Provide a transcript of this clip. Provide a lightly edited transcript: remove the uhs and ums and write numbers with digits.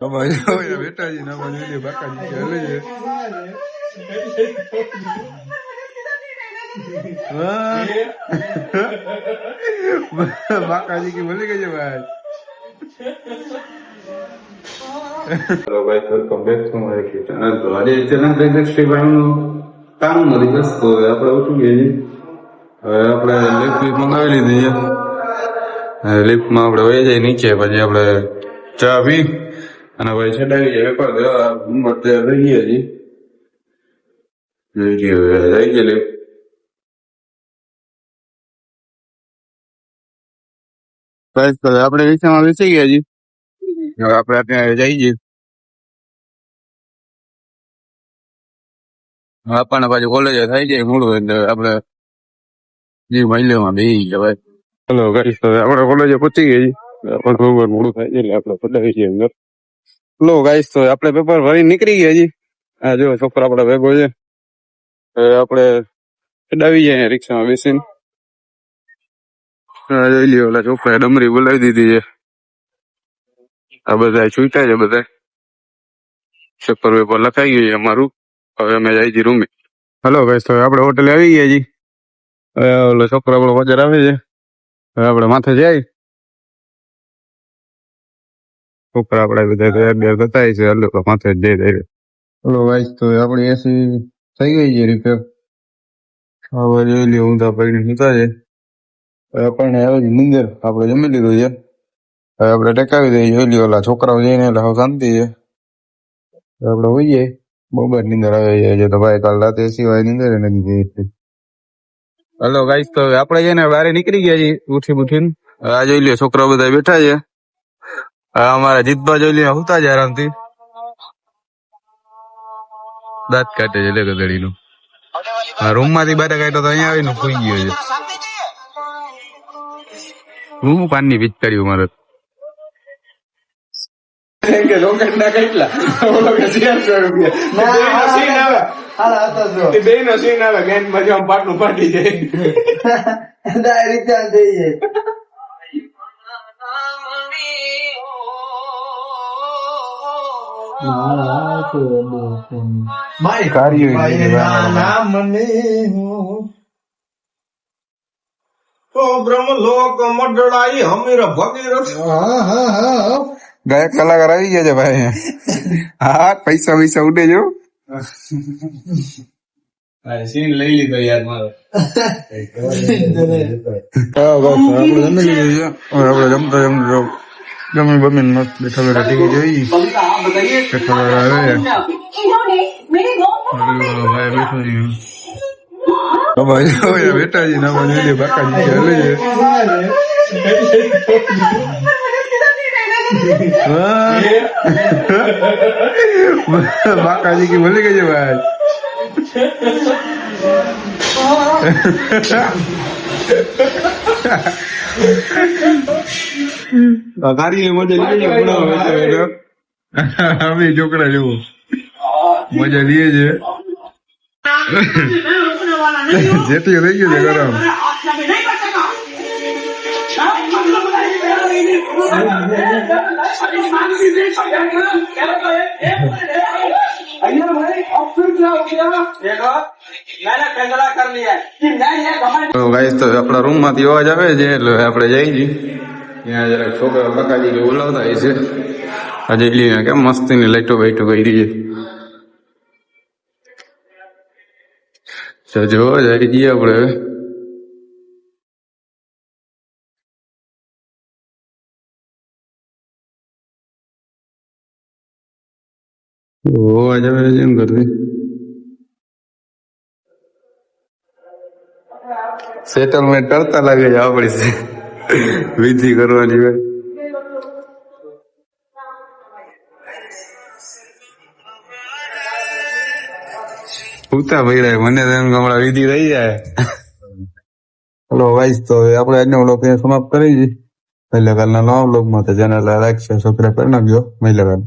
બેટા જી ના બાકાજી બાકાજી की बोली गई भाई। Hello guys, welcome back to my channel. तो आज चैनल ઇન્ડસ્ટ્રી ભાઈનું કામ નથી બસ તો આપણે ઉઠી ગયા છીએ। હવે આપણે લિફ્ટ મંગાવી લીધી છે। લિફ્ટમાં આપણે વહી જાય નીચે, પછી આપણે ચા પી અને ભાઈ છડાવી જાય વેપાર દેવા નંબર તૈયાર થઈ ગયા છીએ। જઈ ગઈ લિફ્ટ। બસ તો આપણે રિક્ષામાં બેસી ગયા છીએ। હવે આપણે ત્યાં જઈ જઈએ। આપણને પાછું કોલેજ થઈ જાય મોડું, એટલે આપણે જે મહિલામાં બેસી ગયા ભાઈ। હેલો ગાઈસ, તો આપણે કોલેજે પહોંચી ગયા છીએ। પણ થોડું મોડું થાય છે એટલે આપણે પડાવી છીએ અંદર। હેલો ગાઈસ, તો આપણે પેપર ભરી નીકળી ગયા છીએ। આ જો છોકરા આપણા ભેગો છે। હવે આપણે ચડાવી જાય રિક્ષામાં બેસીને। જોઈ લ્યો, ઓલા છોકરાએ ડમરી બોલાવી દીધી છે। આ બધા છૂટા છે, બધા પેપર વેપર લખાઈ ગયું છે અમારું। હવે અમે જાય છીએ રૂમે। હેલો ગાઈસ, તો આપણે હોટેલે આવી ગયા છીએ। હવે ઓલો છોકરો આપણો બજાર આવે છે। હવે આપણે માથે જાય, છોકરા આપડા બધા તૈયાર થતા છે। હલો માથે જઈ જાય। હેલો ગાઈસ, તો આપણી એસી થઈ ગઈ છે રિપેર। હવે જોઈ લ્યો, ઊંધા પડીને સુતા છે। હવે આપણને આવે છે નીંદર, આપણે જમી લીધું છે। હવે આપણે ટેકાવી દઈએ। જોઈ લ્યો, ઓલા છોકરાઓ જઈને એટલે હવે શાંતિ છે। આપણે હોઈએ, બહુ જ નીંદર આવે છે। તો ભાઈ કાલ રાતે સિવાય નીંદર નથી ગઈ। હેલો ગાઈસ, તો આપણે છે ને બહાર નીકળી ગયા છીએ ઉઠી બુઠીને। આ જોઈ લ્યો, છોકરાઓ બધા બેઠા છે। અમારા જીતબા જોઈ લ્યો સુતા છે આરામથી, દાંત કાઢે છે લે ગધેડીનું। રૂમ માંથી બહાર કાઢ્યો તો અહીંયા આવીને સુઈ ગયો છે। હું પાનની પિચકારી મારે રોકેટ ના કેટલા બે નો સીન આવે બેન માં પાટલું પાટી જાય। બ્રહ્મલોક મંડળાઈ હમીર ભગીરથ। ગાયક કલાકાર આવી ગયા છે ભાઈ। હા, પૈસા પૈસા ઉડે જો। સીન લઈ લીધો યાર મારો। આપણે જમી લીધું છે। હવે આપણે જમતા જમી બમીને મસ્ત બેઠા બેઠા ટીવી જોઈ। બેટાજી ના બાકાજી बाकाजी की बोली गई भाई। अभी छोकरा जो मजा लिए जेटी रही गई गरम। તો આપણા રૂમ માંથી અવાજ આવે છે એટલે આપણે જઈ છીએ ત્યાં। જરા છોકરા કાકાજી બોલાવતા હોય છે। હજી કેમ મસ્તી ની લાઈટો બાઈટો કરી છે। જોવા જઈ જઈએ આપણે। અવાજ આવે છે એમ કરતી સેટલમેન્ટ કરતા લાગે છે આપડી છે વિધિ કરવાની હોય। ઉતા ભાઈ મને તો એમ હમણાં વિધિ રહી જાય। હેલો ગાઈસ, તો આપણે આજનો વ્લોગ સમાપ્ત કરી છીએ। પહેલા કાલના નવા વ્લોગમાં તો ચેનલ લાઈક શેર સબસ્ક્રાઇબ કરી નાખજો। મહિલા